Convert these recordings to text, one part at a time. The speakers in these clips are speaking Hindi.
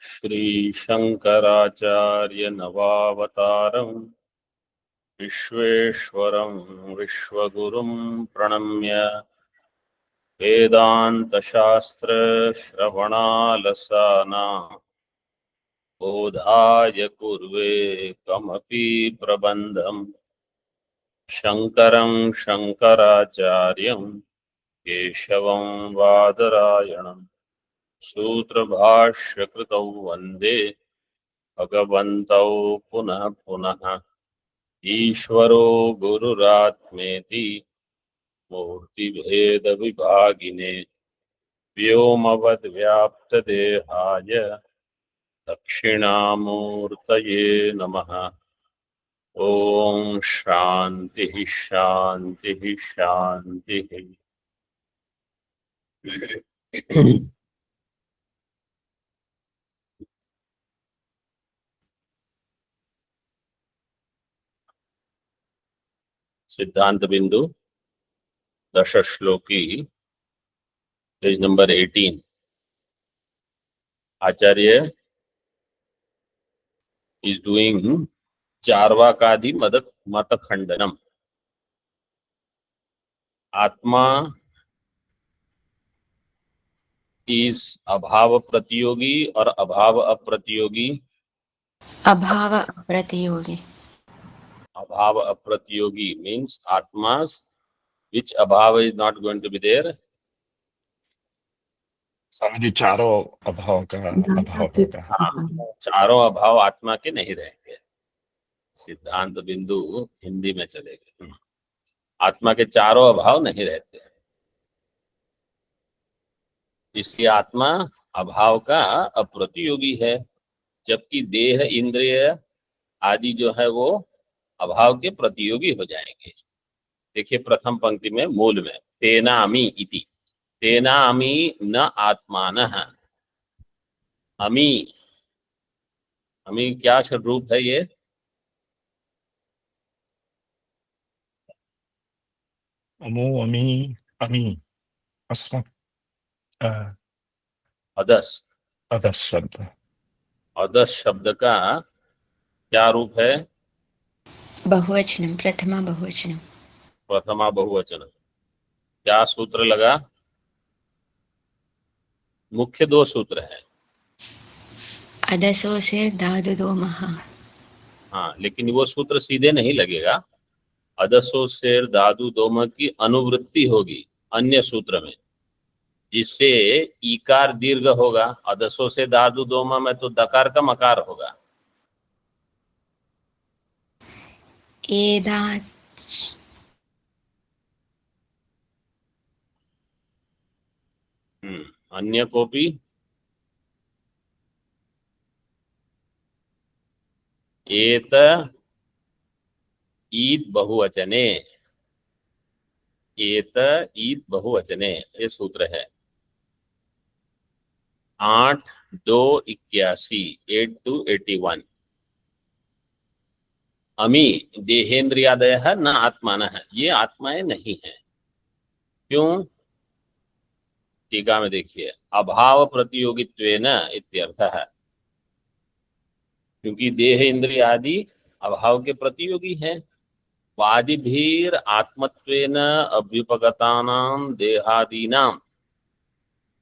श्रीशंकराचार्य नवावतारं विश्वेश्वरं विश्वगुरुं प्रणम्य वेदान्तशास्त्र श्रवणालसानां बोधाय कुर्वे कमपि प्रबन्धं शंकरं शंकराचार्यं केशवं वादरायणं सूत्रभाष्यकृतौ वन्दे भगवन्तौ पुनः पुनः ईश्वरो गुरुरात्मेति मूर्तिभेदविभागिने व्योमवद्व्याप्तदेहाय दक्षिणामूर्तये नमः। ओम शांति शांति शांति। सिद्धांत बिंदु दश श्लोकी पेज नंबर 18। आचार्य is doing चार्वाकादि मत खंडनम। आत्मा is अभाव प्रतियोगी और अभाव अप्रतियोगी। अभाव अप्रतियोगी। अभाव अप्रतियोगी means atmas which abhava is not going to be there। स्वामी चारों अभाव का अभाव होगा। चारों अभाव आत्मा के नहीं रहेंगे। सिद्धांत बिंदु हिंदी में चलेगा। आत्मा के चारों अभाव नहीं रहते हैं, इसलिए आत्मा अभाव का अप्रतियोगी है, जबकि देह इंद्रिय आदि जो है वो अभाव के प्रतियोगी हो जाएंगे। देखिए प्रथम पंक्ति में मूल में तेनामी इति, तेनामी न आत्मानः। अमी, अमी क्या रूप है ये? अमो अमी अमी अस्म अदस। अदस शब्द। अदस शब्द का क्या रूप है? बहुवचनम, प्रथमा बहुवचनम। प्रथमा बहुवचन। क्या सूत्र लगा? मुख्य दो सूत्र है। अदसो से धातु दो महा। हाँ, लेकिन वो सूत्र सीधे नहीं लगेगा। अदसो शेर धातु दोम की अनुवृत्ति होगी अन्य सूत्र में, जिससे ईकार दीर्घ होगा। अदसो से धातु दोम में तो दकार का मकार होगा। अन्य कोपी एत ईद बहुवचने, एत ईद बहुवचने ये सूत्र है 8-2-81, 8-2-81। अमी देहेन्द्रियादय न आत्मान है, ये आत्माएं नहीं है। क्यों? टीका में देखिए, अभाव प्रतियोगित्वेन इत्यर्थ है, क्योंकि देह इंद्रिय आदि अभाव के प्रतियोगी हैं। वादिभीर आत्मत्वेन अभ्युपगतानां देहादीनां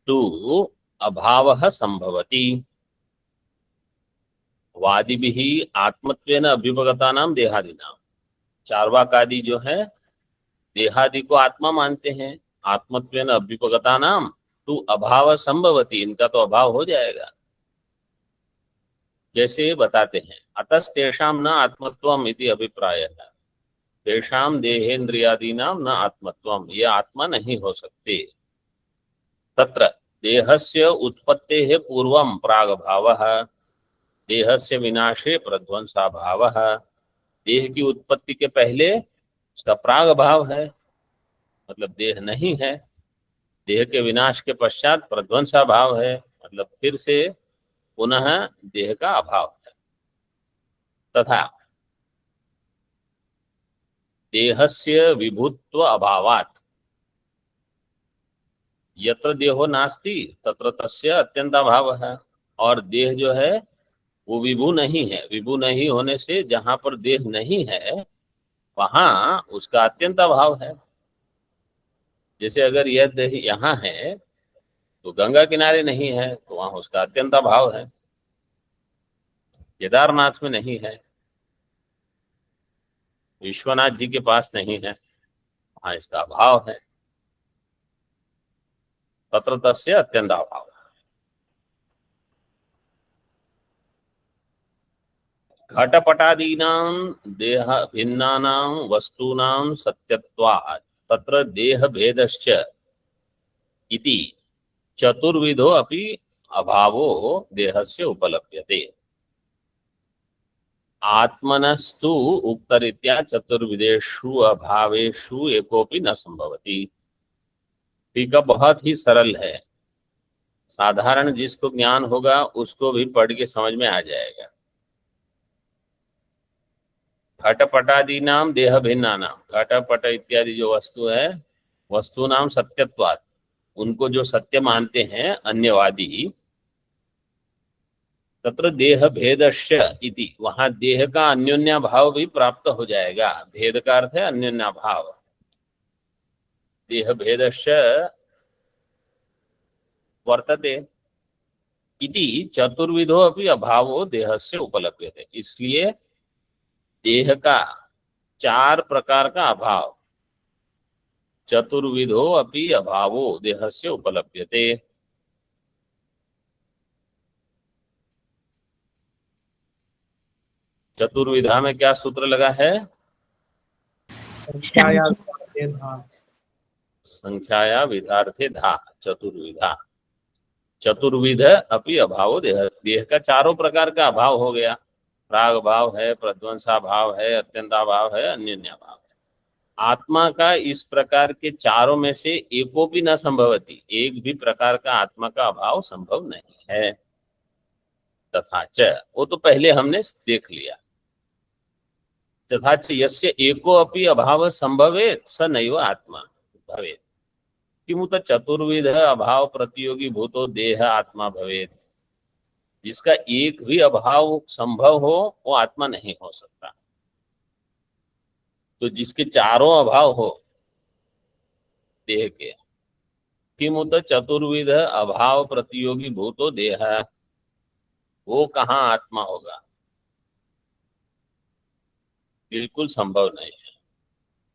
तु अभावः संभवति। वादिभिः आत्मत्वेन अभ्युपगतानां देहादीनां, चार्वाकादि जो है देहादि को आत्मा मानते हैं। आत्मत्वेन अभ्युपगतानां तु अभाव संभवति, इनका तो अभाव हो जाएगा। जैसे बताते हैं, अतस्तेषां न आत्मत्वम् इति अभिप्रायः, तेषां देहेन्द्रियादीनां न आत्मत्वम्, ये आत्मा नहीं हो सकते। तत्र देहस्य उत्पत्तेः पूर्वं प्रागभावः, देहस्य विनाशे प्रध्वंसाभावः। देह की उत्पत्ति के पहले उसका प्रागभाव है, मतलब देह नहीं है। देह के विनाश के पश्चात प्रध्वंसाभाव है, मतलब फिर से पुनः देह का अभाव है। तथा देहस्य विभुत्व अभावात्, यत्र देहो नास्ति तत्र तस्य अत्यंत अभाव है। और देह जो है वो विभू नहीं है। विभू नहीं होने से जहां पर देह नहीं है वहां उसका अत्यंत अभाव है। जैसे अगर यह देह यहाँ है तो गंगा किनारे नहीं है तो वहां उसका अत्यंत अभाव है। केदारनाथ में नहीं है, विश्वनाथ जी के पास नहीं है, वहां इसका अभाव है। तत्र तस्य अत्यंत अभाव। घटपटादीनां देह भिन्नानां वस्तूनां सत्यत्वात् तत्र देह भेदश्च इति चतुर्विधो अपि अभावो देहस्य उपलभ्यते। आत्मनस्तु उक्तरीत्या चतुर्विधेषु अभावेषु एकोपि न संभवति। टीका बहुत ही सरल है, साधारण जिसको ज्ञान होगा उसको भी पढ़ के समझ में आ जाएगा। घटपटादि नाम देह भिन्ना नाम, घटपट इत्यादि जो वस्तु है वस्तु नाम सत्यत्वात्, उनको जो सत्य मानते हैं अन्यवादी, तत्र देह भेदश्च इति, वहां देह का अन्योन्या भाव भी प्राप्त हो जाएगा। भेद का अर्थ है अन्योन्या भाव। देह भेदश्च वर्तते इति चतुर्विधो अपि अभावो देहस्य उपलभ्यते। इसलिए देह का 4 प्रकार का अभाव, चतुर्विधो अपि अभावो देहस्य उपलभ्यते। चतुर्विधा में क्या सूत्र लगा है? संख्याया विधार्थे धा, चतुर्विधा। चतुर्विध अपि अभावो देह, देह का 4 प्रकार का अभाव हो गया। प्राग भाव है, प्रध्वंसा भाव है, अत्यंता भाव है, अन्योन्या भाव है। आत्मा का इस प्रकार के 4 में से एको भी न संभवती, एक भी प्रकार का आत्मा का अभाव संभव नहीं है। तथा च, वो तो पहले हमने देख लिया। तथा च यस्य एको अपि अभाव संभवेत् स नैव आत्मा भवेत्। किमुत चतुर्विध अभाव प्रतियोगी भूतो देह आत्मा भवेत्। जिसका एक भी अभाव संभव हो वो आत्मा नहीं हो सकता। तो जिसके 4 अभाव हो देह के, किमुत चतुर्विध अभाव प्रतियोगी भूतो देह, वो कहाँ आत्मा होगा? बिल्कुल संभव नहीं है।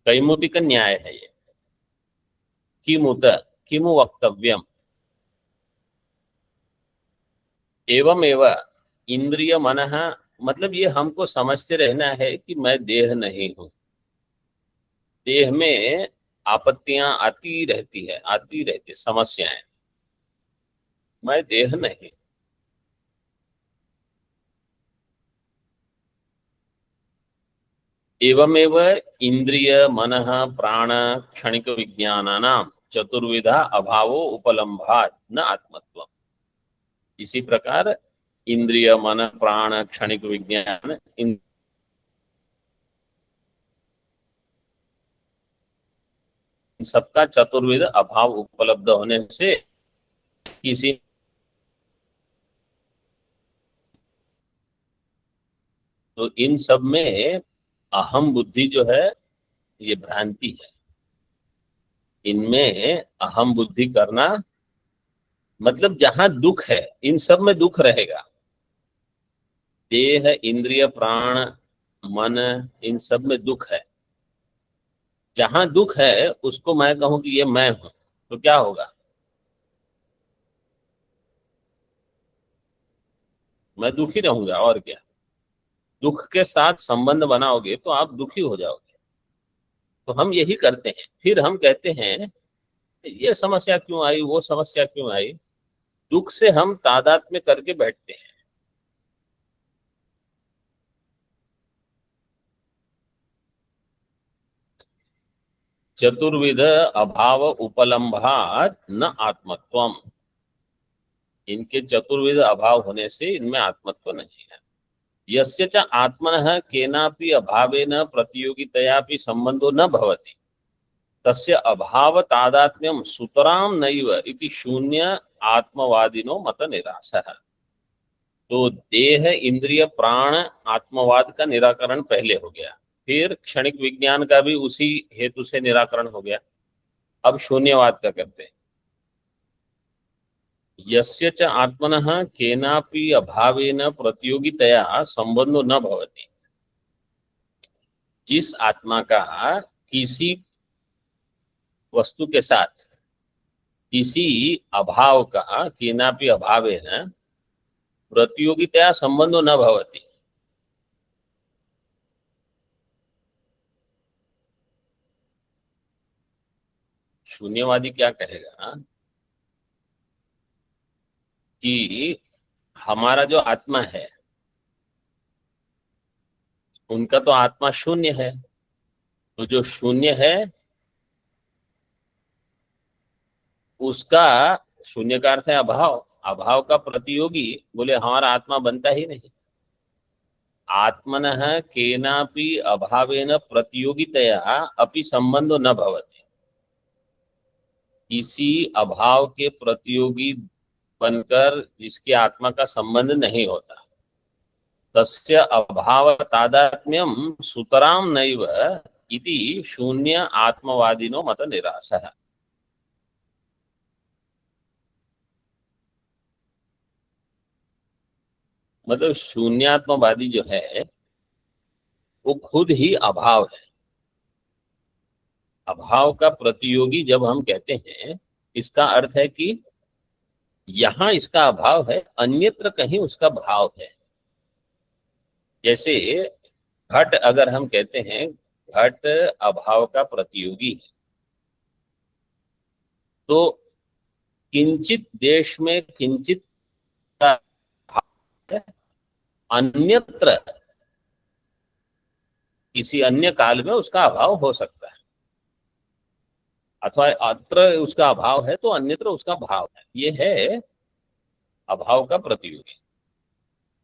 कैमुतिक न्याय है ये। किमुत, किमु वक्तव्यम, एवं एवं इंद्रिय मनः, मतलब ये हमको समझते रहना है कि मैं देह नहीं हूं। देह में आपत्तियां आती रहती समस्याएं, मैं देह नहीं। एवमेव इंद्रिय मनः प्राण क्षणिक विज्ञानानां चतुर्विधा अभावो उपलम्भात् न आत्मत्वम्। इसी प्रकार इंद्रिय मन प्राण क्षणिक विज्ञान इन सबका चतुर्विध अभाव उपलब्ध होने से किसी, तो इन सब में अहम बुद्धि जो है ये भ्रांति है। इनमें अहम बुद्धि करना मतलब जहां दुख है इन सब में दुख रहेगा। देह इंद्रिय प्राण मन इन सब में दुख है। जहां दुख है उसको मैं कहूं कि ये मैं हूं तो क्या होगा? मैं दुखी रहूंगा और क्या। दुख के साथ संबंध बनाओगे तो आप दुखी हो जाओगे। तो हम यही करते हैं। फिर हम कहते हैं ये समस्या क्यों आई, वो समस्या क्यों आई। दुख से हम तादात्म्य करके बैठते हैं। चतुर्विध अभाव उपलम्भात् न आत्मत्वम्। इनके चतुर्विध अभाव होने से इनमें आत्मत्व नहीं है। यस्य च आत्मनः केनापि अभावेन प्रतियोगितयापि संबंधो न भवति तस्य अभाव तादात्म्यं सुतरां नैव इति शून्य आत्मवादिनो मत निरासः। तो देह इंद्रिय प्राण आत्मवाद का निराकरण पहले हो गया, फिर क्षणिक विज्ञान का भी उसी हेतु से निराकरण हो गया। अब शून्यवाद का करते हैं। यस्य च आत्मनः केनापि अभावेन प्रतियोगितया संबंधो न भवति। जिस आत्मा का किसी वस्तु के साथ किसी अभाव का केनापि अभावेन प्रतियोगितया संबंधो न भवति, शून्यवादी क्या कहेगा कि हमारा जो आत्मा है उनका तो आत्मा शून्य है, तो जो शून्य है उसका, शून्य का अर्थ है अभाव, अभाव का प्रतियोगी बोले हमारा आत्मा बनता ही नहीं। आत्मनः केनापि अभावेन प्रतियोगितया अपि संबंधो न भवति। किसी अभाव के प्रतियोगी बनकर जिसकी आत्मा का संबंध नहीं होता, तस्य अभाव तादात्म्यम सुतराम नैव इति शून्य आत्मवादिनो मत निरासः। मतलब शून्यात्मवादी जो है वो खुद ही अभाव है। अभाव का प्रतियोगी जब हम कहते हैं, इसका अर्थ है कि यहां इसका अभाव है, अन्यत्र कहीं उसका भाव है। जैसे घट, अगर हम कहते हैं घट अभाव का प्रतियोगी है, तो किंचित देश में किंचित का भाव है, अन्यत्र किसी अन्य काल में उसका अभाव हो सकता है, अथवा अत्र उसका अभाव है तो अन्यत्र उसका भाव है। ये है अभाव का प्रतियोगी।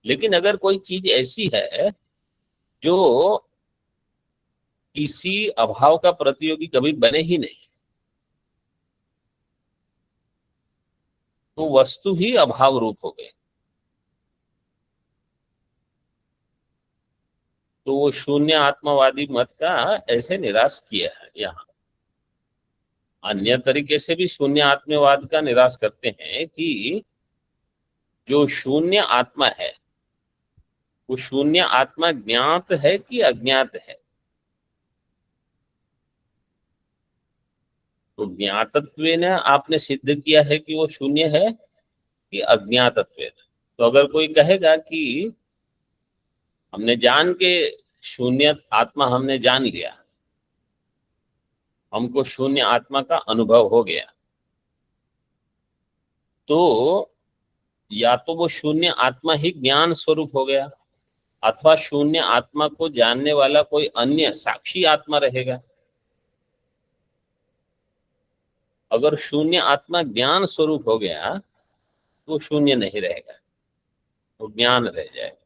लेकिन अगर कोई चीज ऐसी है जो किसी अभाव का प्रतियोगी कभी बने ही नहीं, तो वस्तु ही अभाव रूप हो गई, तो वो शून्य आत्मवादी मत का ऐसे निराश किया है। यहाँ अन्य तरीके से भी शून्य आत्मवाद का निराश करते हैं कि जो शून्य आत्मा है वो शून्य आत्मा ज्ञात है कि अज्ञात है। तो ज्ञातत्वेन आपने सिद्ध किया है कि वो शून्य है कि अज्ञातत्वेन। तो अगर कोई कहेगा कि हमने जान के शून्य आत्मा हमने जान लिया, हमको शून्य आत्मा का अनुभव हो गया, तो या तो वो शून्य आत्मा ही ज्ञान स्वरूप हो गया, अथवा शून्य आत्मा को जानने वाला कोई अन्य साक्षी आत्मा रहेगा। अगर शून्य आत्मा ज्ञान स्वरूप हो गया तो शून्य नहीं रहेगा, तो ज्ञान रह जाएगा।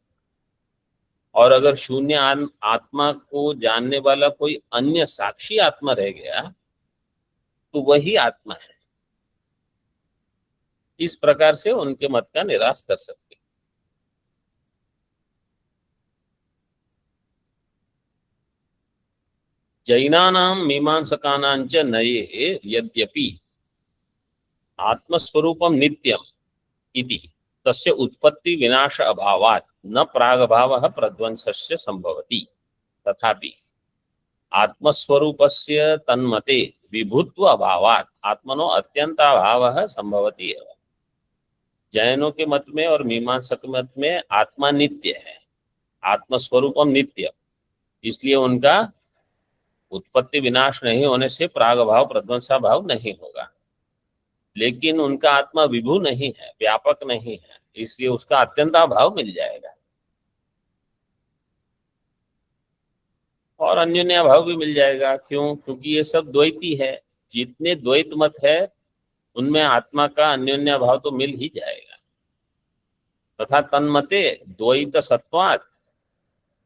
और अगर शून्य आत्मा को जानने वाला कोई अन्य साक्षी आत्मा रह गया तो वही आत्मा है। इस प्रकार से उनके मत का निराश कर सकते। जैनानां मीमांसकानां च नये यद्यपि आत्मस्वरूपम नित्यम इति तस्य उत्पत्ति विनाश अभावात् न प्रागभावः प्रध्वंसस्य संभवति, तथापि आत्मस्वरूपस्य तन्मते विभुत्व अभावात् आत्मनो अत्यंताभावः संभवति एव। जैनों के मत में और मीमांसक मत में आत्मा नित्य है, आत्मस्वरूपम नित्य, इसलिए उनका उत्पत्ति विनाश नहीं होने से प्रागभाव प्रध्वंसा भाव नहीं होगा। लेकिन उनका आत्मा विभु नहीं है, व्यापक नहीं है, इसलिए उसका अत्यंता भाव मिल जाएगा और अन्योन्या भाव भी मिल जाएगा। क्यों? क्योंकि ये सब द्वैती है। जितने द्वैत मत है उनमें आत्मा का अन्योन्या भाव तो मिल ही जाएगा। तथा तन्मते द्वैत सत्वात्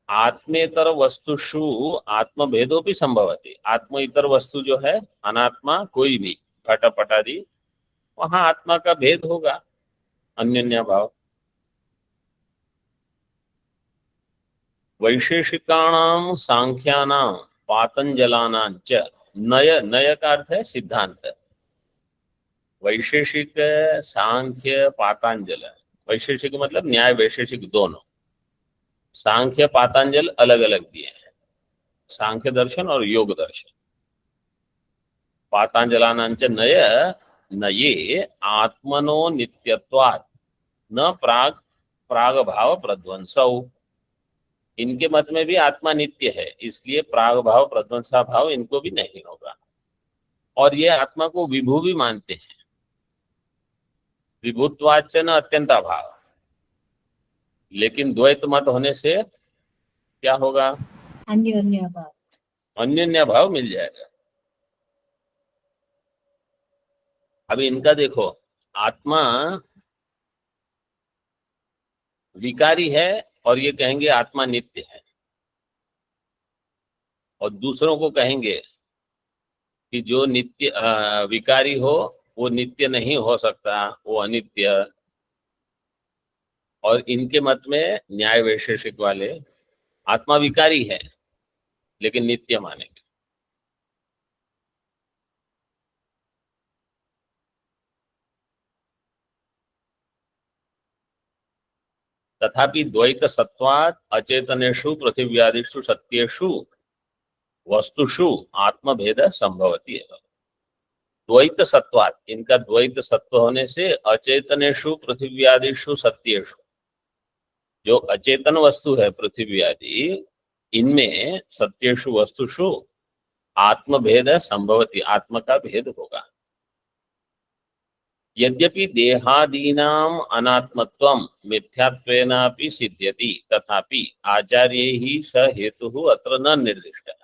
आत्मेतर वस्तुषु आत्मभेदोपि संभवति। आत्म इतर वस्तु जो है अनात्मा कोई भी घटपट आदि, वहां आत्मा का भेद होगा, अन्योन्या भाव। वैशेषिकाणां सांख्यानां पातंजलानां च नय, नय का अर्थ है सिद्धांत। वैशेषिक, सांख्य, पातंजल। वैशेषिक मतलब न्याय वैशेषिक दोनों। सांख्य पातंजल अलग अलग दिए हैं, सांख्य दर्शन और योग दर्शन। पातंजलानांच नय, नये आत्मनो नित्यत्वात् न प्राग प्राग भाव प्रध्वंसौ। इनके मत में भी आत्मा नित्य है, इसलिए प्राग भाव प्रध्वंसा भाव इनको भी नहीं होगा। और ये आत्मा को विभू भी मानते हैं, विभुत्वाच्च न अत्यंता भाव। लेकिन द्वैत मत होने से क्या होगा? अन्योन्य भाव। अन्योन्य भाव मिल जाएगा। अभी इनका देखो, आत्मा विकारी है और ये कहेंगे आत्मा नित्य है, और दूसरों को कहेंगे कि जो नित्य विकारी हो वो नित्य नहीं हो सकता, वो अनित्य। और इनके मत में न्याय वैशेषिक वाले आत्मा विकारी है लेकिन नित्य मानेंगे। तथापि द्वैत सत्वात् अचेतनेषु पृथिव्यादिषु सत्येषु वस्तुषु आत्मभेद संभवति है। द्वैत सत्वात्, इनका द्वैत सत्व होने से अचेतनेषु पृथिव्यादिषु सत्येषु, जो अचेतन वस्तु है पृथ्वी आदि, इनमें सत्येषु वस्तुषु आत्मभेद संभवति, आत्मा का भेद होगा। यद्यपि देहादीनाम अनात्मत्वम मिथ्यात्वेनापि सिद्ध्यति तथापि आचार्यैः स हेतुः अत्र न निर्दिष्टः।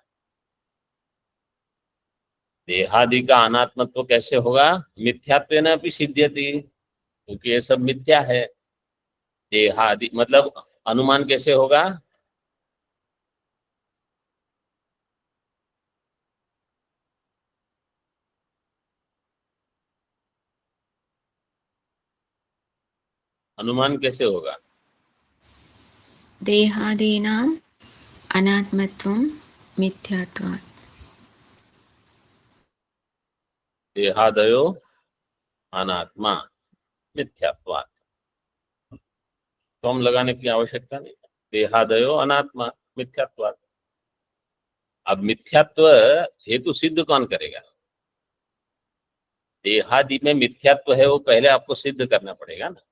देहादि का अनात्मत्व कैसे होगा? मिथ्यात्वेनापि सिद्ध्यति, क्योंकि ये सब मिथ्या है। देहादि मतलब अनुमान कैसे होगा? अनुमान कैसे होगा? देहादीनाम् अनात्मत्वं मिथ्यात्वात्। देहादयो अनात्मा मिथ्यात्वात्। तो हम लगाने की आवश्यकता नहीं। देहादयो अनात्मा मिथ्यात्वात्। अब मिथ्यात्व हेतु सिद्ध कौन करेगा? देहादि में मिथ्यात्व है वो पहले आपको सिद्ध करना पड़ेगा ना,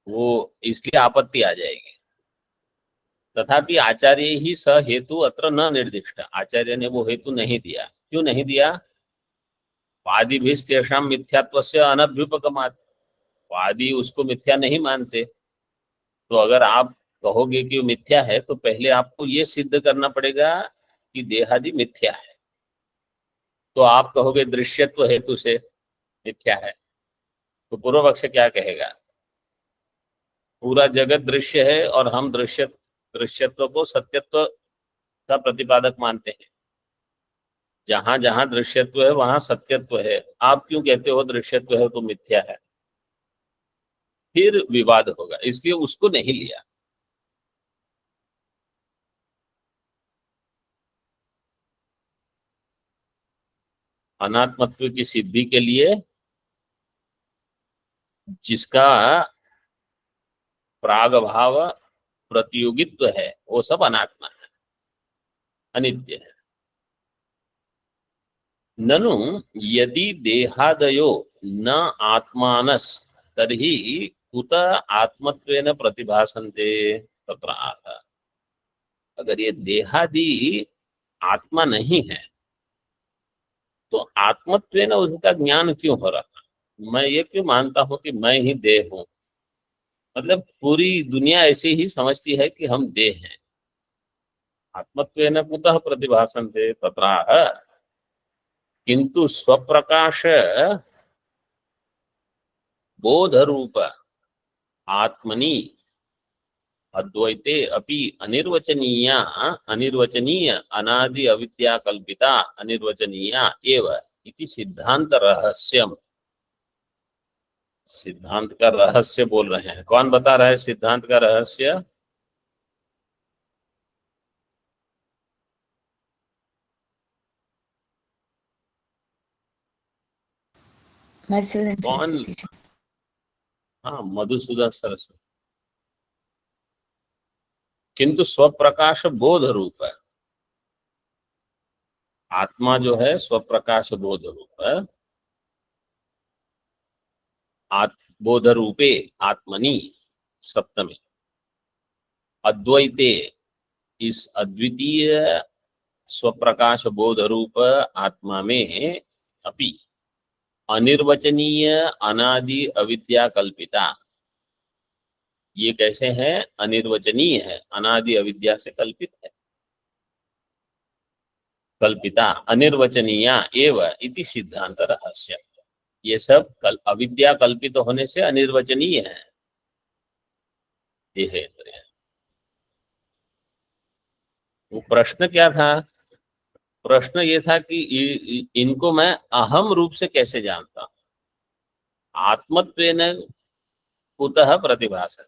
वो इसलिए आपत्ति आ जाएगी। तथापि आचार्य ही स हेतु अत्र न निर्दिष्ट, आचार्य ने वो हेतु नहीं दिया। क्यों नहीं दिया? वादिभिस्तेषां मिथ्यात्वस्य अनभ्युपगमात्, वादी उसको मिथ्या नहीं मानते। तो अगर आप कहोगे कि वो मिथ्या है तो पहले आपको ये सिद्ध करना पड़ेगा कि देहादि मिथ्या है। तो आप कहोगे दृश्यत्व हेतु से मिथ्या है, तो पूर्व पक्ष क्या कहेगा? पूरा जगत दृश्य है और हम दृश्यत्व को सत्यत्व का प्रतिपादक मानते हैं। जहां जहां दृश्यत्व है वहां सत्यत्व है। आप क्यों कहते हो दृश्यत्व है तो मिथ्या है? फिर विवाद होगा, इसलिए उसको नहीं लिया। अनात्मत्व की सिद्धि के लिए जिसका प्राग भाव प्रतियोगित्व है वो सब अनात्मा है, अनित्य है। ननु यदि देहादयो न आत्मानस तर्हि कुत आत्मत्वेन प्रतिभासन्ते तत्र आह। अगर ये देहादि आत्मा नहीं है तो आत्मत्वेन उसका ज्ञान क्यों हो रहा? मैं ये क्यों मानता हूं कि मैं ही देह हूं? मतलब पूरी दुनिया ऐसे ही समझती है कि हम देह हैं। आत्मत्वेन कुतः प्रतिभासन्ते तत्राह। किंतु स्वप्रकाश बोध रूप आत्मनि अद्वैते अपि अनिर्वचनीय अनादि अविद्या कल्पिता अनिर्वचनीया एव इति सिद्धांत रहस्यम। सिद्धांत का रहस्य बोल रहे हैं। कौन बता रहा है सिद्धांत का रहस्य? मधुसूदन कौन? सरस्वती जी। हाँ, मधुसूदन सरस्वती। किंतु स्वप्रकाश बोध रूप है। आत्मा जो है स्वप्रकाश बोध रूप है। बोध रूपे आत्मनि सप्तमी अद्वैते, इस अद्वितीय स्वप्रकाश बोध रूप आत्मा में अपि अनिर्वचनीय अनादि अविद्या कल्पिता। ये कैसे है? अनिर्वचनीय है, अनादि अविद्या से कल्पित है। कल्पिता अनिर्वचनीया एव इति सिद्धांत रहस्य। ये सब अविद्या कल्पित होने से अनिर्वचनीय है। ये है इंद्रिय। वो प्रश्न क्या था? प्रश्न ये था कि इनको मैं अहम रूप से कैसे जानता हूं? आत्मत्वेन कुतः प्रतिभासते।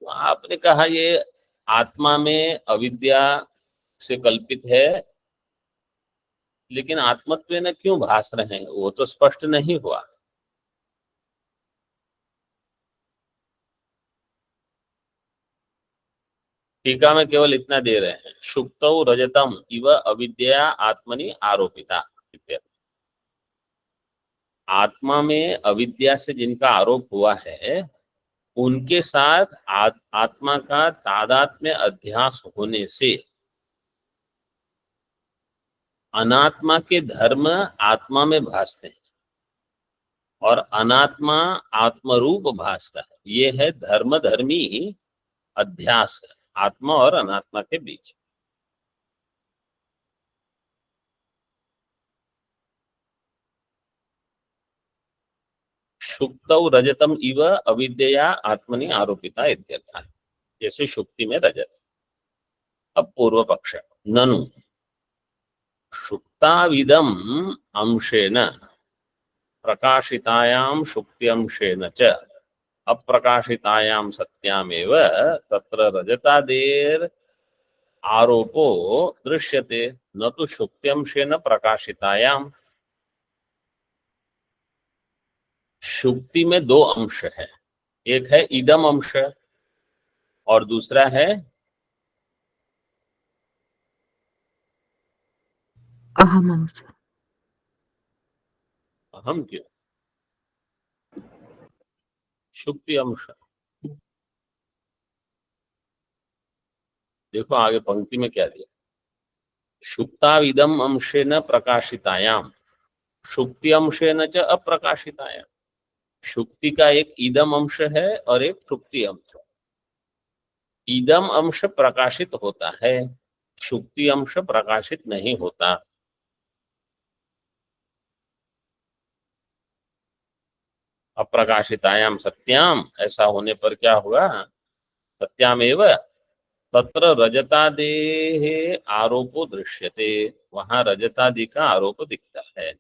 तो आपने कहा ये आत्मा में अविद्या से कल्पित है, लेकिन आत्मत्वेन क्यों भास रहे हैं? वो तो स्पष्ट नहीं हुआ। टीका में केवल इतना दे रहे हैं, शुक्तौ रजतम इव अविद्या आत्मनि आरोपिता। आत्मा में अविद्या से जिनका आरोप हुआ है, उनके साथ आत्मा का तादात्म्य अध्यास होने से अनात्मा के धर्म आत्मा में भासते हैं और अनात्मा आत्मरूप भासता है। ये है धर्म धर्मी अध्यास आत्मा और अनात्मा के बीच। शुक्तौ रजतम इव अविद्या आत्मनि आरोपिता इत्यर्थ। जैसे शुक्ति में रजत। अब पूर्व पक्ष, ननु शुक्ताविदम अंशेन प्रकाशितायां शुक्ति अंशेन च अप्रकाशितायां सत्यामेव तत्र रजतादेर आरोपो दृश्यते न तो शुक्ति अंशेन प्रकाशितायां। शुक्ति में दो अंश है, एक है इदम अंश और दूसरा है अहम अंश। अहम। क्यों? शुक्ति अंश। देखो आगे पंक्ति में क्या दिया, शुक्ताविदम अंशेन प्रकाशितायाम शुक्ति अंशेन च अप्रकाशितायाम। शुक्ति का एक इदम अंश है और एक शुक्ति अंश। इदम अंश प्रकाशित होता है, शुक्ति अंश प्रकाशित नहीं होता। अप्रकाशितायाम सत्याम, ऐसा होने पर क्या हुआ? सत्यामेव तत्र रजतादेः आरोपो दृश्यते, वहां रजतादि का आरोप दिखता है।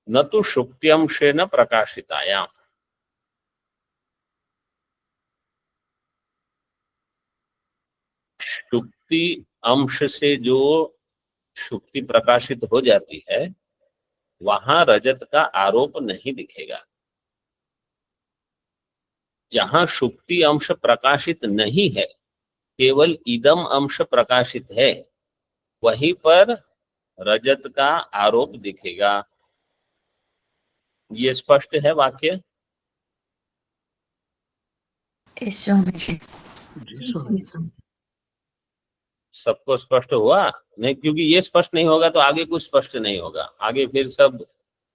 न तो शुक्त्यंशेन प्रकाशितायाम। शुक्ति अंश से जो शुक्ति प्रकाशित हो जाती है, वहां रजत का आरोप नहीं दिखेगा। जहां शुक्ति अंश प्रकाशित नहीं है, केवल इदम अंश प्रकाशित है, वहीं पर रजत का आरोप दिखेगा। ये स्पष्ट है वाक्य? इस स्वामी जी। सबको स्पष्ट हुआ? नहीं, क्योंकि ये स्पष्ट नहीं होगा तो आगे कुछ स्पष्ट नहीं होगा। आगे फिर सब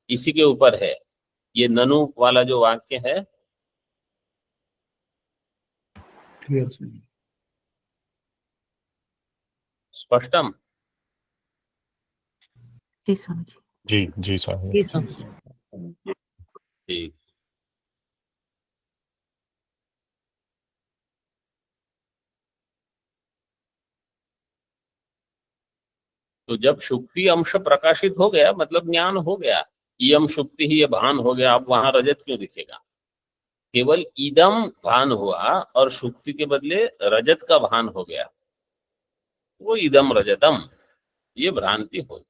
इसी के ऊपर है। ये ननु वाला जो वाक्य है, स्पष्टम। जी स्वामी जी। जी स्वामी। ठीक। तो जब शुक्ति अंश प्रकाशित हो गया, मतलब ज्ञान हो गया, इयम शुक्ति ही ये भान हो गया, अब वहां रजत क्यों दिखेगा? केवल इदम भान हुआ और शुक्ति के बदले रजत का भान हो गया, वो इदम रजतम, ये भ्रांति हो।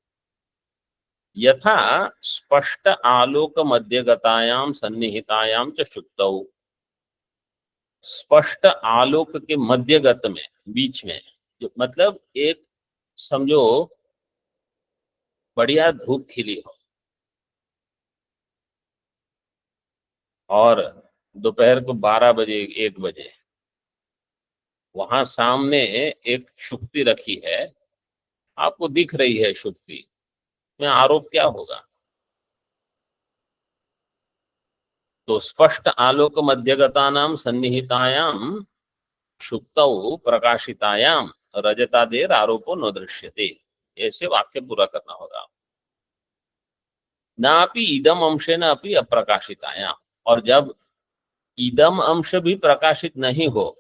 यथा स्पष्ट आलोक मध्यगतायाम सन्निहितायाम च शुक्तौ, स्पष्ट आलोक के मध्यगत में, बीच में, मतलब एक समझो बढ़िया धूप खिली हो और दोपहर को 12 बजे 1 बजे वहां सामने एक शुक्ति रखी है, आपको दिख रही है शुक्ति में, आरोप क्या होगा? तो स्पष्ट आलोक मध्यगतानाम सन्निहितायाम शुक्तौ प्रकाशितायाम रजतादेर आरोपो न दृश्यते, ऐसे वाक्य पूरा करना होगा। नापि इदम अंशेन अपि अप्रकाशितायाम, और जब इदम अंश भी प्रकाशित नहीं हो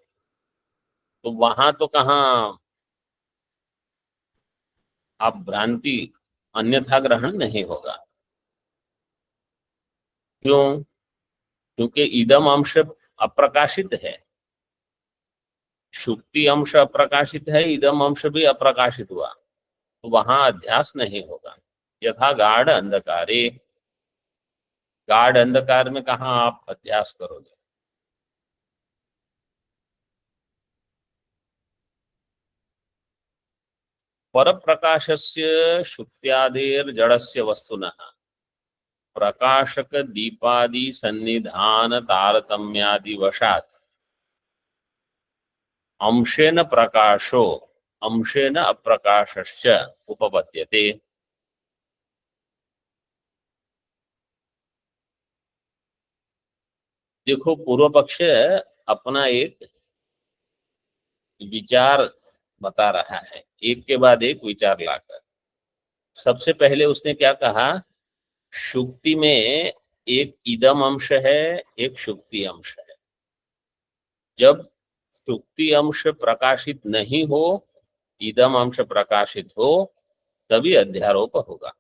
तो वहां तो कहाँ आप भ्रांति अन्यथा ग्रहण नहीं होगा। क्यों? क्योंकि इदम अंश अप्रकाशित है, शुक्ति अंश अप्रकाशित है, इदम अंश भी अप्रकाशित हुआ, तो वहां अध्यास नहीं होगा। यथा गाढ़ अंधकारे, गाढ़ अंधकार में कहाँ आप अध्यास करोगे? पर प्रकाशस्य शुक्त्यादेर जड़स्य वस्तुनः प्रकाशक दीपादि सन्निधान तारतम्यादि वशात् अंशेन प्रकाशो अंशेन अप्रकाशश्च उपपद्यते। देखो, पूर्व पक्ष अपना एक विचार बता रहा है, एक के बाद एक विचार लाकर। सबसे पहले उसने क्या कहा? शुक्ति में एक इदम अंश है, एक शुक्ति अंश है। जब शुक्ति अंश प्रकाशित नहीं हो, इदम अंश प्रकाशित हो, तभी अध्यारोप होगा।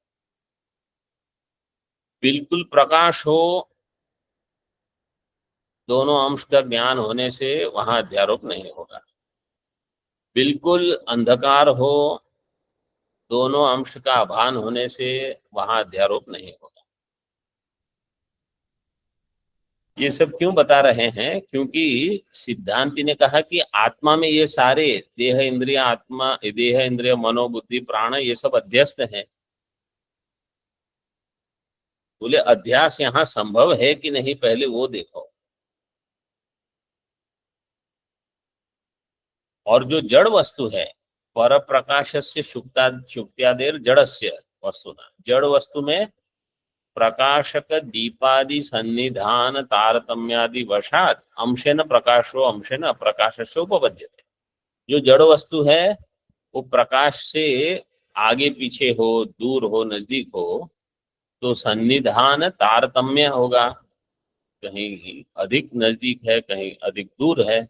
बिल्कुल प्रकाश हो, दोनों अंश का ज्ञान होने से वहां अध्यारोप नहीं होगा। बिल्कुल अंधकार हो, दोनों अंश का अभान होने से वहां अध्यारोप नहीं होगा। ये सब क्यों बता रहे हैं? क्योंकि सिद्धांति ने कहा कि आत्मा में ये सारे देह इंद्रिय, आत्मा, देह इंद्रिय, मनोबुद्धि, प्राण, ये सब अध्यस्त हैं। बोले अध्यास यहाँ संभव है कि नहीं, पहले वो देखो। और जो जड़ वस्तु है, पर प्रकाशस्य शुक्त्यादेर जड़स्य वस्तुना, जड़ वस्तु में प्रकाशक दीपादि सन्निधान तारतम्यादि वशात अंशेन प्रकाशो अंशेन अप्रकाशस्य उपपद्यते। जो जड़ वस्तु है वो प्रकाश से आगे पीछे हो, दूर हो, नजदीक हो, तो सन्निधान तारतम्य होगा, कहीं अधिक नजदीक है, कहीं अधिक दूर है।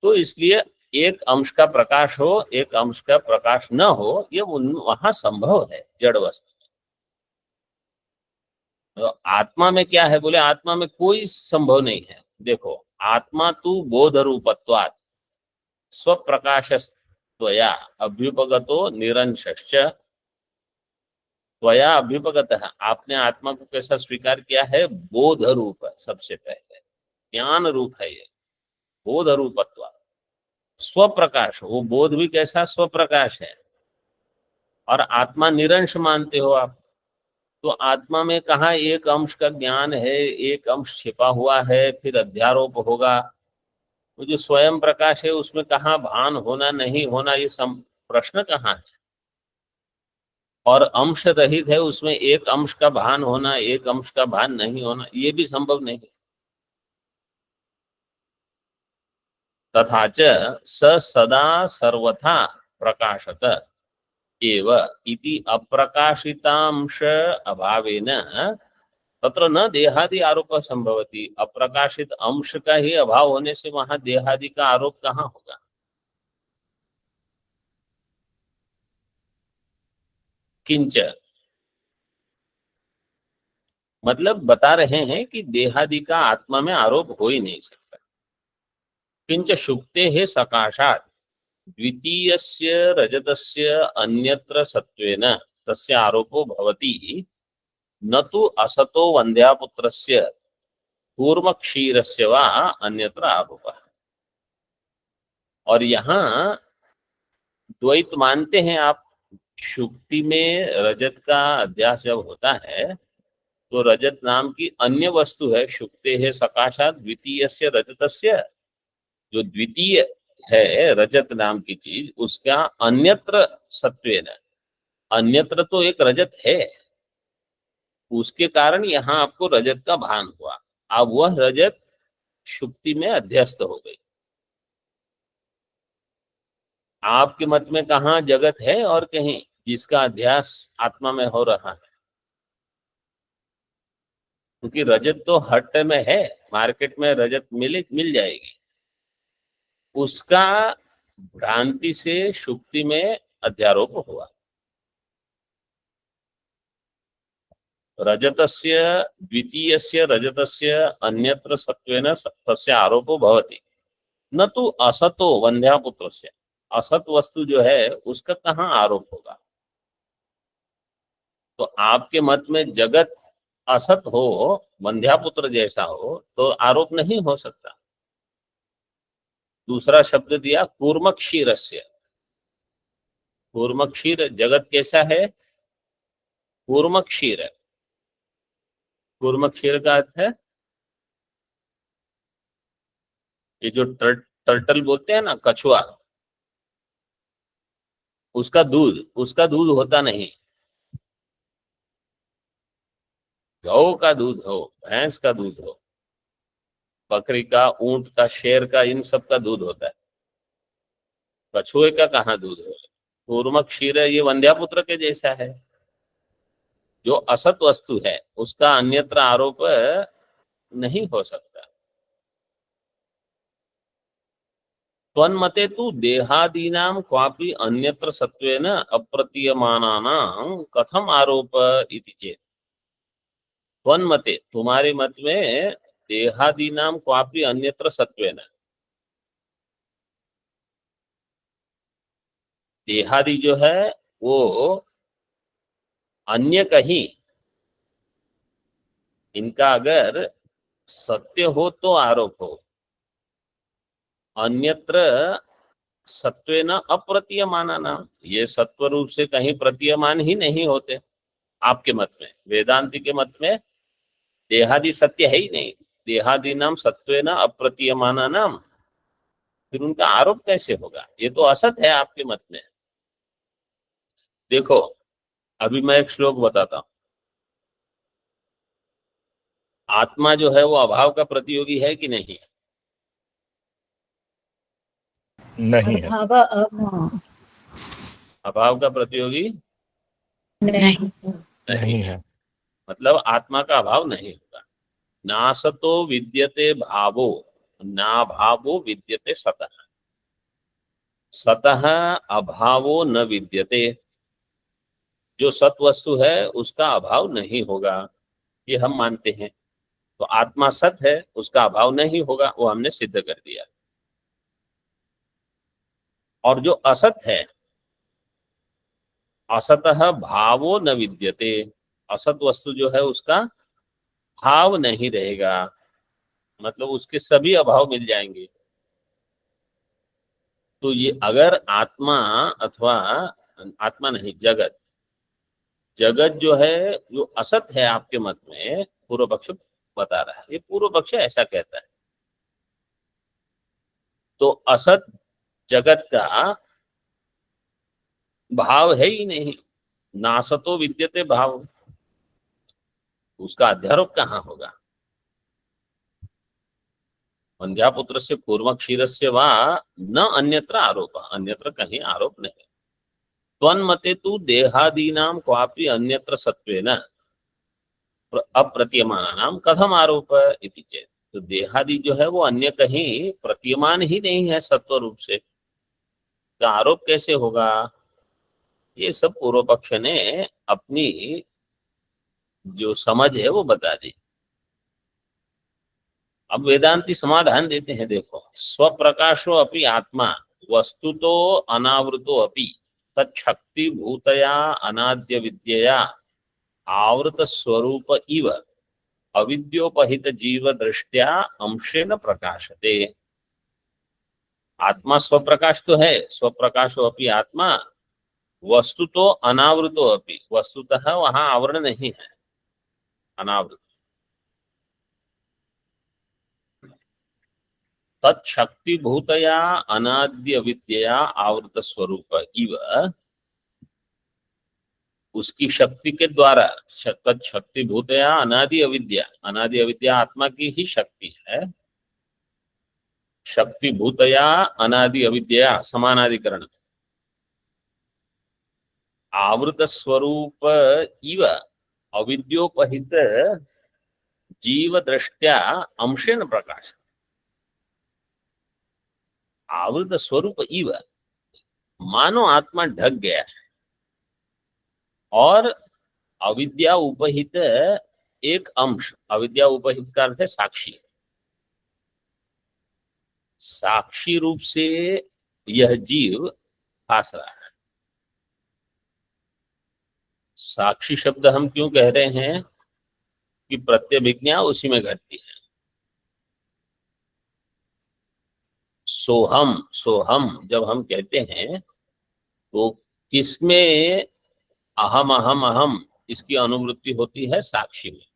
तो इसलिए एक अंश का प्रकाश हो, एक अंश का प्रकाश न हो, ये वहां संभव है जड़ वस्तु। तो आत्मा में क्या है? बोले आत्मा में कोई संभव नहीं है। देखो, आत्मा तू बोध रूपत्वात् स्वप्रकाशस्त्वया अभ्युपगतो निरंशश्च, त्वया अभ्युपगत है, आपने आत्मा को कैसा स्वीकार किया है? बोध रूप है, सबसे पहले ज्ञान रूप है ये, बोध रूपत्वात्। स्वप्रकाश, वो बोध भी कैसा? स्वप्रकाश है। और आत्मा निरंश मानते हो आप, तो आत्मा में कहा एक अंश का ज्ञान है, एक अंश छिपा हुआ है, फिर अध्यारोप होगा। तो जो स्वयं प्रकाश है उसमें कहाँ भान होना नहीं होना, ये प्रश्न कहाँ है? और अंश रहित है, उसमें एक अंश का भान होना, एक अंश का भान नहीं होना, ये भी संभव नहीं। तथा च स सदा सर्वथा प्रकाशत एव इति अप्रकाशितांश अभावेन तत्र न देहादि आरोप संभवति। अप्रकाशित अंश का ही अभाव होने से वहां देहादि का आरोप कहाँ होगा? किंच, मतलब बता रहे हैं कि देहादि का आत्मा में आरोप हो ही नहीं सकता। किंच शुक्ते है सकाशात द्वितीयस्य रजतस्य अन्यत्र सत्वेन तस्य आरोपो भवति न तु असतो वंध्यापुत्रस्य कूर्मक्षीरस्य वा अन्यत्र आरोपः। और यहाँ द्वैत मानते हैं आप। शुक्ति में रजत का अध्यास जब होता है तो रजत नाम की अन्य वस्तु है, शुक्ते है सकाशात द्वितीयस्य रजतस्य, जो द्वितीय है रजत नाम की चीज, उसका अन्यत्र सत्वेन, अन्यत्र तो एक रजत है, उसके कारण यहाँ आपको रजत का भान हुआ। अब वह रजत शुक्ति में अध्यस्त हो गई। आपके मत में कहाँ जगत है और कहीं जिसका अध्यास आत्मा में हो रहा है? क्योंकि रजत तो हट में है, मार्केट में रजत मिल जाएगी, उसका भ्रांति से शुक्ति में अध्यारोप हुआ। रजतस्य द्वितीयस्य रजतस्य अन्यत्र सत्वेन तस्य आरोपो भवति न तो असतो वंध्यापुत्रस्य। असत वस्तु जो है उसका कहाँ आरोप होगा? तो आपके मत में जगत असत हो, वंध्यापुत्र जैसा हो, तो आरोप नहीं हो सकता। दूसरा शब्द दिया कूर्मक्षीरस्य। कूर्मक्षीर जगत कैसा है? कूर्मक्षीर। कूर्मक्षीर का अर्थ है ये जो टर्टल बोलते हैं ना, कछुआ, उसका दूध होता नहीं। गौ का दूध हो, भैंस का दूध हो, बकरी का, ऊंट का, शेर का, इन सब का दूध होता है। कछुए का कहाँ दूध हो? कूर्म क्षीर ये वंध्यापुत्र के जैसा है। जो असत वस्तु है उसका अन्यत्र आरोप नहीं हो सकता। त्वन्मते तु देहादीनां क्वापि अन्यत्र सत्वेन अप्रतीयमानानां कथम आरोप इति चेत्। त्वन्मते तुम्हारे मत में देहादीनां क्वापि अन्यत्र सत्वेन, देहादि जो है वो अन्य कहीं, इनका अगर सत्य हो तो आरोप हो, अन्यत्र सत्वेन अप्रतीयमानानां, ये सत्व रूप से कहीं प्रतीयमान ही नहीं होते। आपके मत में, वेदांति के मत में देहादि सत्य है ही नहीं। देहादि नाम सत्वेन अप्रतीयमानानां, फिर उनका आरोप कैसे होगा? ये तो असत है आपके मत में। देखो अभी मैं एक श्लोक बताता हूं। आत्मा जो है वो अभाव का प्रतियोगी है कि नहीं? नहीं है। अभाव का प्रतियोगी नहीं। नहीं है। मतलब आत्मा का अभाव नहीं होगा। नासतो विद्यते भावो ना भावो विद्यते सतः, सतः अभावो न विद्यते। जो सत वस्तु है उसका अभाव नहीं होगा, ये हम मानते हैं। तो आत्मा सत है, उसका अभाव नहीं होगा, वो हमने सिद्ध कर दिया। और जो असत है, असतः भावो न विद्यते, असत वस्तु जो है उसका भाव नहीं रहेगा, मतलब उसके सभी अभाव मिल जाएंगे। तो ये अगर आत्मा अथवा आत्मा नहीं, जगत, जगत जो है जो असत है आपके मत में, पूर्व पक्ष बता रहा है, ये पूर्व पक्ष ऐसा कहता है। तो असत जगत का भाव है ही नहीं, नासतो विद्यते भाव, उसका अध्यारोप कहाँ होगा? वंध्यापुत्र से कूर्म क्षीर से वा न अन्यत्र आरोप, अन्यत्र कहीं आरोप नहीं। त्वन्मते तु देहादीनां क्वापि अन्यत्र सत्वेन अप्रतीयमानानां कथम आरोप इति चेत्। तो देहादि जो है वो अन्य कहीं प्रतीयमान ही नहीं है सत्व रूप से, तो आरोप कैसे होगा? ये सब पूर्व पक्ष ने अपनी जो समझ है वो बता दी। अब वेदांती समाधान देते हैं। देखो, स्वप्रकाशो अपि आत्मा वस्तुतो अनावृतो अपि तच्छक्ति भूतया अनाद्य विद्यया आवृत स्वरूप इव अविद्योपहित जीव दृष्टया अंशेन प्रकाशते। आत्मा स्वप्रकाश तो है, स्वप्रकाशो अपि आत्मा, वस्तु तो अनावृतो अपि, वस्तुतः वहां आवरण नहीं है, अनावृत। तत्शक्ति भूतया अनाद्य विद्या आवृत स्वरूप इव, उसकी शक्ति के द्वारा, तत्शक्ति भूतया अनादि अविद्या, अनादि अविद्या आत्मा की ही शक्ति है। शक्ति भूतया अनादि अविद्या समानाधिकरण, आवृत स्वरूप इव अविद्योपहित जीव दृष्टया अंशेन प्रकाश। आवृत स्वरूप इव, मानो आत्मा ढक गया है और अविद्या उपहित एक अंश, अविद्या उपहित का अर्थ है साक्षी, साक्षी रूप से यह जीव भास रहा है। साक्षी शब्द हम क्यों कह रहे हैं कि प्रत्यभिज्ञा उसी में घटती है। सोहम सोहम जब हम कहते हैं तो किसमें अहम अहम अहम इसकी अनुभूति होती है? साक्षी में।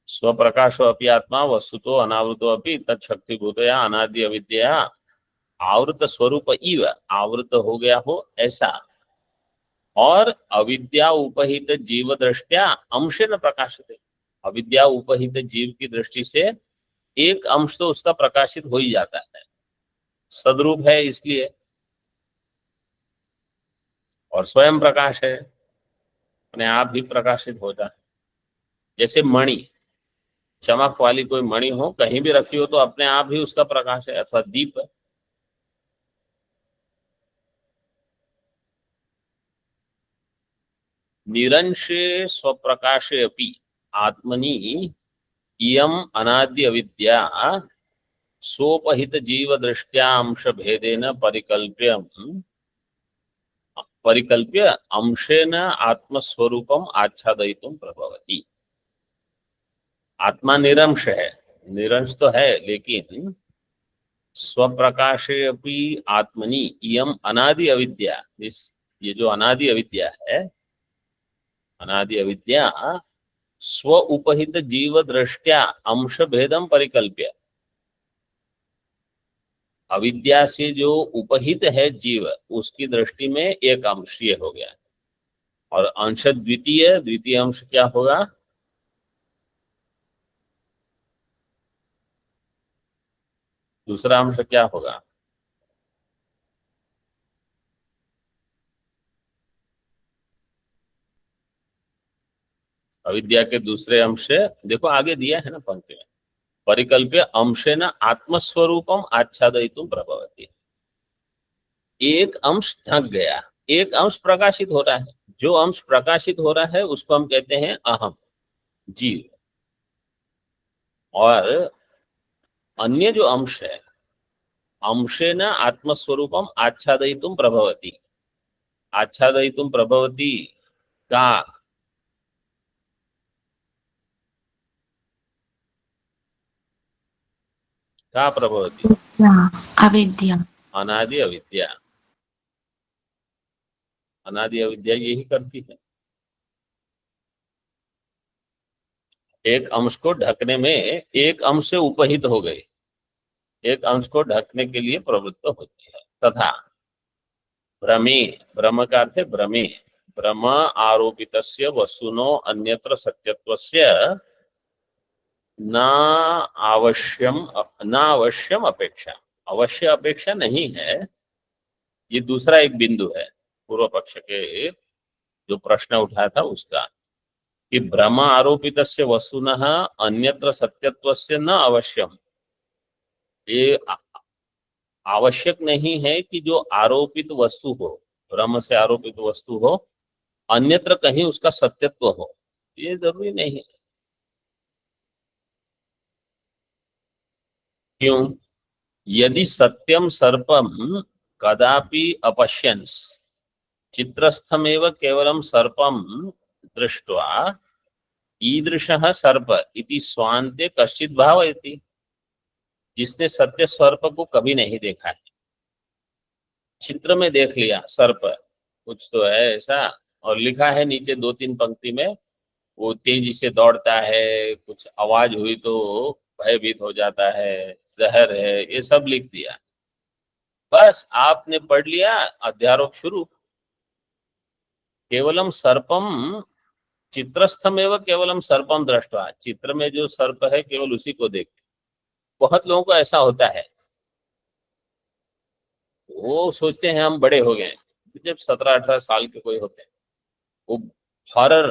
स्वप्रकाशो अपि आत्मा वस्तुतो अनावृतो अपि तत्शक्तिभूतया अनादि अविद्या आवृत स्वरूप इव, आवृत हो गया हो ऐसा, और अविद्या उपहित जीव दृष्टया अंशेन प्रकाशित, अविद्या उपहित जीव की दृष्टि से एक अंश तो उसका प्रकाशित हो ही जाता है, सद्रूप है इसलिए, और स्वयं प्रकाश है, अपने आप भी प्रकाशित होता है। जैसे मणि, चमक वाली कोई मणि हो, कहीं भी रखी हो तो अपने आप ही उसका प्रकाश है, अथवा दीप है। निरंशे स्वप्रकाशे अपि आत्मनि इयम अनाद्य अविद्या सोपहित जीव दृष्टया अंश भेदेन परिकल्प्य अंशेन आत्मस्वरूपम आच्छादयितुम प्रभवति। आत्मा निरंश है, निरंश तो है, लेकिन स्वप्रकाशे अपि आत्मनि इयम अनादि अविद्या, ये जो अनादि अविद्या है, अनादि अविद्या स्व उपहित जीव दृष्टया अंश भेदम परिकल्प्य, अविद्या से जो उपहित है जीव, उसकी दृष्टि में एक अंश ये हो गया, और अंश द्वितीय, द्वितीय अंश क्या होगा? दूसरा अंश क्या होगा? अविद्या के दूसरे अंश से, देखो आगे दिया है ना पंक्ति में, परिकल्प्य अंशेन आत्मस्वरूपम आच्छादयितुम प्रभवति। एक अंश ढक गया, एक अंश प्रकाशित हो रहा है, जो अंश प्रकाशित हो रहा है उसको हम कहते हैं अहम, जीव, और अन्य जो अंश है अंशेन आत्मस्वरूपम आच्छादयितुम प्रभवति, आच्छादयितुम प्रभवति का प्रभवति? अविद्या, अनादि अविद्या, अनादि अविद्या यही करती है, एक अंश को ढकने में एक अंश से उपहित हो गए, एक अंश को ढकने के लिए प्रवृत्त होती है। तथा भ्रमे, भ्रम का अर्थ है भ्रमे, भ्रम आरोपितस्य वस्तुनो अन्यत्र सत्यत्वस्य न आवश्यम अपेक्षा, अवश्य अपेक्षा नहीं है। ये दूसरा एक बिंदु है पूर्व पक्ष के जो प्रश्न उठाया था उसका, कि भ्रम आरोपितस्य वस्तुनः अन्यत्र सत्यत्वस्य न अवश्यम, ये आवश्यक नहीं है कि जो आरोपित वस्तु हो, भ्रम से आरोपित वस्तु हो, अन्यत्र कहीं उसका सत्यत्व हो, ये जरूरी नहीं है। क्यों? यदि सत्यम सर्पम कदापि अपश्यन्स चित्रस्थमेव केवलम सर्पम दृष्ट्वा ईदृशः सर्प इति स्वान्ते कश्चित् भावयति। जिसने सत्य सर्प को कभी नहीं देखा है, चित्र में देख लिया सर्प कुछ तो है ऐसा, और लिखा है नीचे 2-3 पंक्ति में, वो तेजी से दौड़ता है, कुछ आवाज हुई तो भयभीत हो जाता है, जहर है, ये सब लिख दिया। बस आपने पढ़ लिया, अध्यारोप शुरू। केवलम सर्पम चित्रस्थमेव केवलम सर्पम दृष्टवा, चित्र में जो सर्प है केवल उसी को देख। बहुत लोगों को ऐसा होता है, वो सोचते हैं हम बड़े हो गए। जब 17-18 साल के कोई होते हैं, वो हॉरर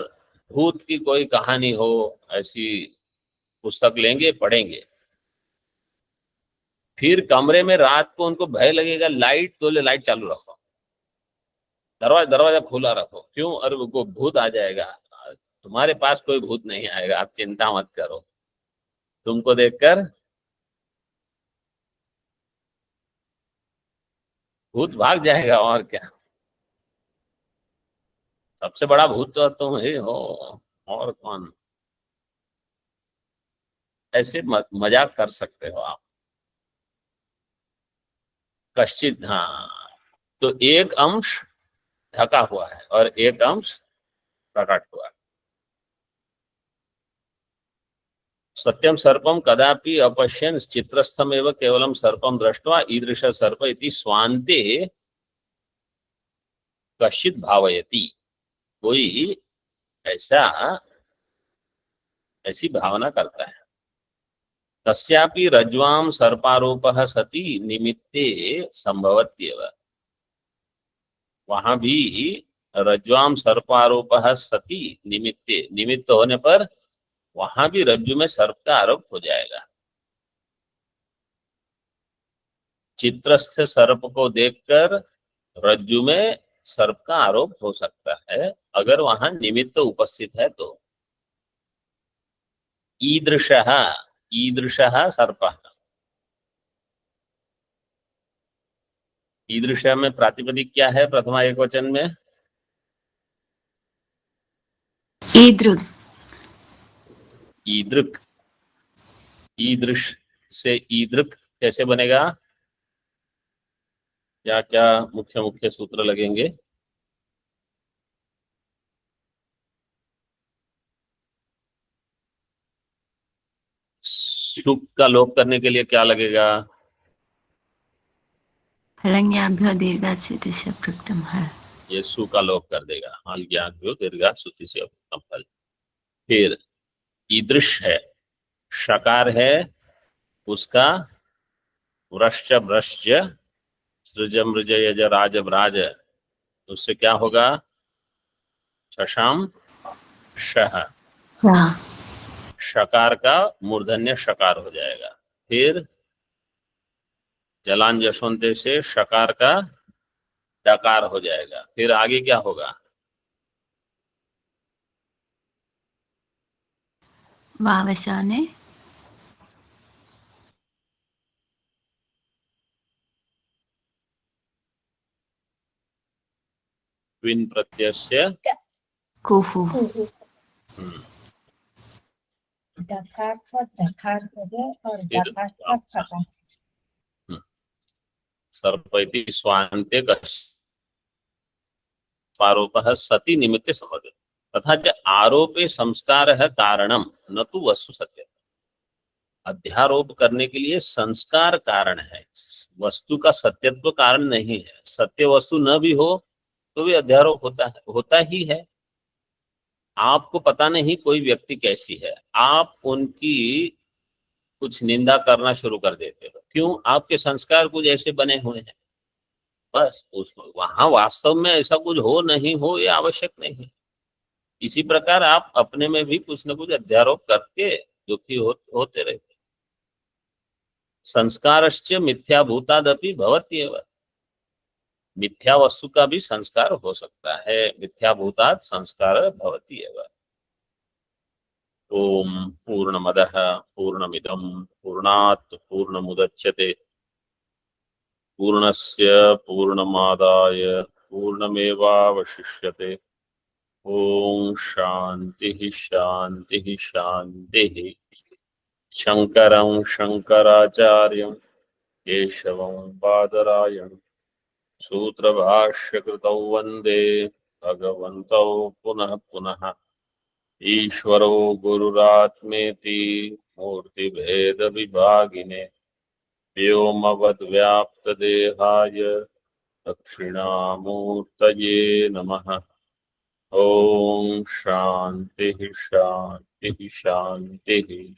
भूत की कोई कहानी हो ऐसी पुस्तक लेंगे, पढ़ेंगे, फिर कमरे में रात को उनको भय लगेगा, लाइट तोले लाइट चालू रखो, दरवाजा खुला रखो। क्यों? अरे वो भूत आ जाएगा। तुम्हारे पास कोई भूत नहीं आएगा, आप चिंता मत करो, तुमको देखकर भूत भाग जाएगा, और क्या। सबसे बड़ा भूत तो तुम ही हो, और कौन। ऐसे मजाक कर सकते हो आप। कश्चित, हाँ, तो एक अंश ढका हुआ है और एक अंश प्रकट हुआ है। सत्यम सर्पम कदापि अपश्यन् चित्रस्थमेव केवलम सर्पम दृष्ट्वा ईदृश सर्प इति स्वान्ते कश्चित् भावयति। कोई ऐसी भावना करता है। तस्यापि रज्ज्वां सर्पारोपः सति निमित्ते संभवत्येव। वहां भी रज्ज्वां सर्पारोपः सति निमित्ते, निमित्त होने पर वहां भी रज्जु में सर्प का आरोप हो जाएगा। चित्रस्थ सर्प को देखकर रज्जु में सर्प का आरोप हो सकता है, अगर वहां निमित्त उपस्थित है तो। ईदृशः, ईदृशः सर्पः। ईदृश में प्रातिपदिक क्या है प्रथमा एकवचन में? ईदृक्। ईदृक्। ईदृश से ईदृक् कैसे बनेगा? क्या क्या मुख्य मुख्य सूत्र लगेंगे? सुख का लोप करने के लिए क्या लगेगा? फलंज्ञाभ्यो दीर्घात् सुति से प्रयुक्तम हल। ये सु का लोप कर देगा। हल ज्ञाभ्यो दीर्घात् सुति से प्रयुक्तम फल। फिर ईदृश है, शकार है, उसका वृश्च वृश्च सृज मृज यज राज व्राज, उससे क्या होगा? शशाम शह, शकार का मूर्धन्य शकार हो जाएगा। फिर जलान जशोंते से शकार का डकार हो जाएगा। फिर आगे क्या होगा? वावसाने विन प्रत्यय कुहु। डकार का डकार हो गया और फिर डकार का फकार। सर्प इति स्वान्ते आरोपः सति निमित्ते संभवति। तथा च आरोपे संस्कारः कारणम न तो वस्तु सत्य। अध्यारोप करने के लिए संस्कार कारण है, वस्तु का सत्यत्व कारण नहीं है। सत्य वस्तु न भी हो तो भी अध्यारोप होता ही है। आपको पता नहीं कोई व्यक्ति कैसी है, आप उनकी कुछ निंदा करना शुरू कर देते हो। क्यों? आपके संस्कार कुछ ऐसे बने हुए हैं। बस वहां वास्तव में ऐसा कुछ हो नहीं हो ये आवश्यक नहीं है। इसी प्रकार आप अपने में भी कुछ न कुछ अध्यारोप करके दुखी होते रहते। संस्कारश्च मिथ्याभूतादपि भवत्येव। मिथ्या वस्तु का भी संस्कार हो सकता है। मिथ्याभूतात् संस्कार भवति एव। ओम पूर्णमदः पूर्णमिदं पूर्णात् पूर्णमुदच्यते पूर्णस्य पूर्णमादाय पूर्णमेवावशिष्यते। ओम शांति शांति शांति। शंकरं शंकराचार्यं केशवं बादरायणं सूत्रभाष्यकृतौ वन्दे भगवन्तौ पुनः पुनः। ईश्वरो गुरुरात्मेति मूर्तिभेदविभागिने व्योमवद्व्याप्तदेहाय दक्षिणामूर्तये नमः। ओम शांति शांति शांति।